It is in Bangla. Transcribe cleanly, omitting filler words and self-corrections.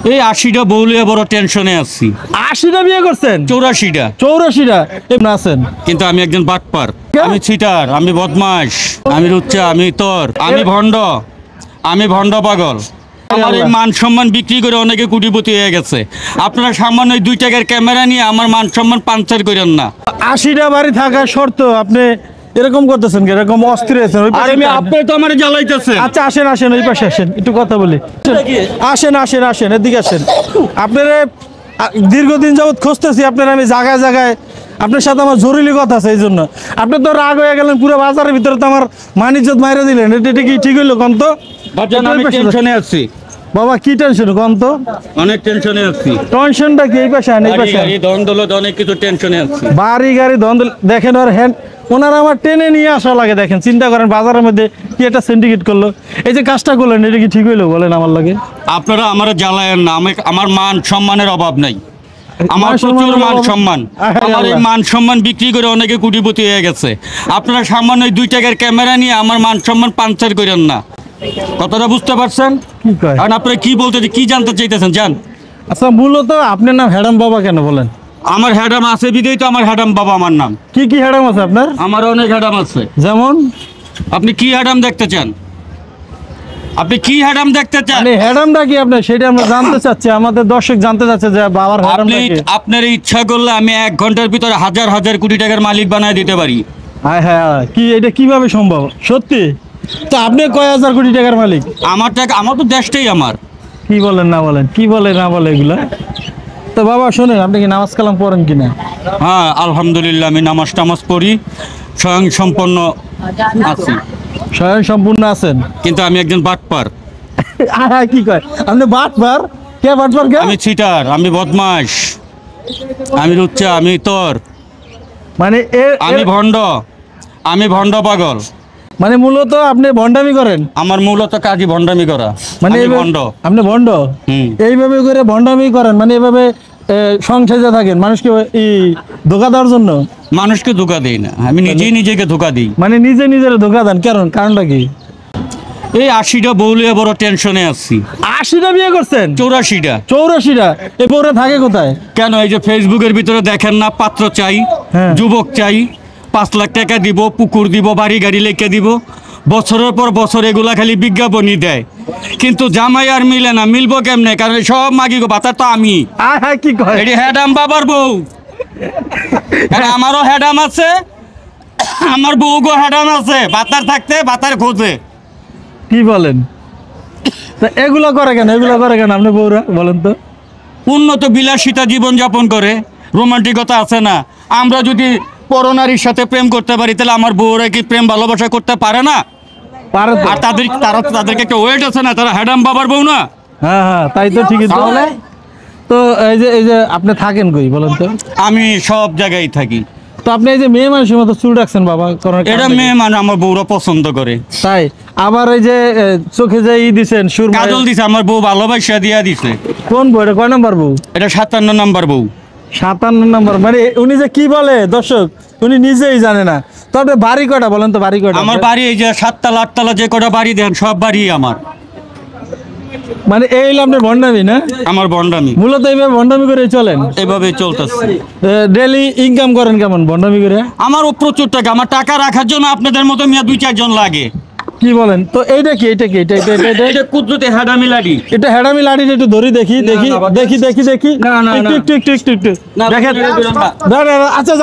এই ৮০টা বউলিয়া বড় টেনশনে আছি। ৮০টা বিয়ে করছেন? ৮৪টা। ৮৪টা এমন আছেন? কিন্তু আমি একজন বাটপার, আমি চিটার, আমি বদমাশ, আমি লুচ্চা, আমি তোর, আমি ভণ্ড পাগল। আমার এই মান সম্মান বিক্রি করে অনেকে কোটিপতি হয়ে গেছে। আপনারা সামান্য ২ টাকার ক্যামেরা নিয়ে আমার মান সম্মান পাঞ্চার করেন না। ৮০টা বাড়ি থাকা শর্ত আপনি এরকম করতেছেন, এরকম অস্থির হয়েছেন। আপনি তো আমার জ্বালাইতেছেন। আচ্ছা আসেন আসেন, ওই পাশে আসেন, একটু কথা বলি। আসেন আসেন আসেন, এদিকে আসেন। আপনারা দীর্ঘদিন যাবৎ খুঁজতেছি আপনারা, আমি জায়গায় জায়গায়। আপনার সাথে আমার জরুরি কথা আছে, এই জন্য। আপনি তো রাগ হয়ে গেলেন, পুরো বাজারের ভিতরে তো আমার মান ইজ্জত মাইরে দিলেন। এটা কি ঠিক হইলো কন তো? আমি টেনশনে আছি বাবা, কি টেনশন কন তো? অনেক টেনশনে আছি। টেনশনটা কি? এই পাশে আন, এই পাশে আন। দ্বন্দ্ব অনেক কিছু টেনশনে আছি। বাড়ি গাড়ি দ্বন্দ্ব দেখেন, ওর হ্যান্ড ওনারা আমার টেনে নিয়ে আসা লাগে। দেখেন, চিন্তা করেন, বাজারের মধ্যে কি একটা সিন্ডিকেট করলো। এই যে কাজটা করলেন, এটা কি ঠিক হইলো বলেন আমার লাগে? আপনারা আমার জ্বালায়েন না। আমার মান সম্মানের অভাব নাই, আমার প্রচুর মান সম্মান। আমার এই মান সম্মান বিক্রি করে অনেকে কোটিপতি হয়ে গেছে। আপনারা সামান্য ২ টাকার ক্যামেরা নিয়ে আমার মান সম্মান পাঞ্চার করেন না। কথাটা বুঝতে পারছেন? কি কয়? কারণ আপনারা কি বলতে, কি জানতে চাইতেছেন জান? আচ্ছা, মূলত আপনার নাম হ্যাডাম বাবা কেন বলেন? আমার হ্যাডাম আছে বিদেই তো আমার হ্যাডাম বাবা আমার নাম। কি কি হ্যাডাম আছে আপনার? আমার অনেক হ্যাডাম আছে। যেমন? আপনি কি হ্যাডাম দেখতে চান? আপনি কি হ্যাডাম দেখতে চান? মানে হ্যাডামটা কি আপনার, সেটা আমরা জানতে চাচ্ছি। আমাদের দর্শক জানতে চাচ্ছে যে বাবার হ্যাডামটা কি। আপনার ইচ্ছা করলে আমি ১ ঘন্টার ভিতরে হাজার হাজার কোটি টাকার মালিক বানায় দিতে পারি। হ্যাঁ হ্যাঁ, কি এটা কিভাবে সম্ভব? সত্যি তো? আপনি কয় হাজার কোটি টাকার মালিক? আমার টাকা, আমার তো দেশটাই আমার। কি বলেন না বলেন, কি বলে না বলে এগুলা? তো বাবা শোনেন, আপনি কি নামাজ কালাম পড়েন কিনা? হ্যাঁ, আলহামদুলিল্লাহ আমি নামাজ টামাজ পড়ি, স্বয়ং সম্পন্ন আছি। স্বয়ং সম্পূর্ণ আছেন, কিন্তু আমি একজন বাটপার। কি কয় আপনি? বাটপার? কে বাটপার? কে? আমি চিটার, আমি বদমাশ, আমি লুচ্চা, আমি তোর, মানে আমি ভণ্ড পাগল। মানে মূলত আপনি ভণ্ডামি করেন? আমার মূলত কাজই ভণ্ডামি করা। মানে ভণ্ড। আপনি ভণ্ড? এইভাবে করে ভণ্ডামি করেন? মানে এভাবে সংসারে থাকেন মানুষকে ধোকা দেওয়ার জন্য? মানুষকে ধোকা দিই না, আমি নিজেই নিজেকে ধোকা দিই। মানে নিজে নিজের ধোকা দেন? কারণটা কি? এই ৮০টা বউলিয়া বড় টেনশনে আছি। ৮০টা বিয়ে করছেন? ৮৪টা। ৮৪টা? এই বউরা থাকে কোথায়? কেন, এই যে ফেসবুকের ভিতরে দেখেন না, পাত্র চাই, যুবক চাই, ৫ লাখ টাকা দিব, পুকুর দিব, বাড়ি গাড়ি লেখে দিব। বছরের পর বছর এগুলা খালি বিজ্ঞাপনই দেয়, কিন্তু জামাই আর মিলে না। মিলবো কেমনে? কারণ সব মাগি গো বাতার তো আমি। কি কয়? এটি হ্যাডাম বাবার বউ। আমারও হ্যাডাম আছে, আমার বউ গো হ্যাডাম আছে। বাতার থাকতে বাতার খোঁজে। কি বলেন? এগুলো করে কেন? আপনি বউরা বলেন তো? উন্নত বিলাসিতা জীবন যাপন করে, রোমান্টিকতা আছে না। আমরা যদি পরনারীর সাথে প্রেম করতে পারি, তাহলে আমার বউরা কি প্রেম ভালোবাসা করতে পারে না? পারে তো। আর তাদেরকে একটা ওয়েট আছে না, তারা হ্যাডাম বাবার বউ না? হ্যাঁ হ্যাঁ, তাই তো, ঠিকই তো। তো এই যে আপনি থাকেন কই বলেন তো? আমি সব জায়গায় থাকি। তো আপনি এই যে মেয়ে মানুষের মতো চুল রাখছেন বাবা, এটা মেয়ে মানে আমার বউরা পছন্দ করে তাই? আবার এই যে চোখে যে দিছেন, কাজল দিছে, আমার বউ ভালোবাসা দিয়া দিছে। কোন বউ? এটা কয় নাম্বার বউ? এটা ৫৭ নাম্বার বউ। ৫৭ নাম্বার? মানে উনি যে কি বলে দর্শক, উনি নিজেই জানে না। তবে বাড়ি কয়টা বলেন তো? বাড়ি কয়টা? আমার বাড়ি এই যে ৭ তলা ৮ তলা যে কটা বাড়ি দেন, সব বাড়ি আমার। মানে এই হলো আপনার ভণ্ডামি না? আমার ভণ্ডামি। মূলত এইভাবে ভণ্ডামি করে চলেন? এভাবেই চলতেছে। ডেইলি ইনকাম করেন কেমন ভণ্ডামি করে? আমারও প্রচুর টাকা। আমার টাকা রাখার জন্য আপনাদের মতো মিয়া ২-৪ জন লাগে। কি বলেন? তো এইটা কি? এটা কুদরতি হ্যাডামি লাডি। এটা হ্যাডামি লাডি, একটু ধরি দেখি। না, না, একটু দেখেন। আচ্ছা,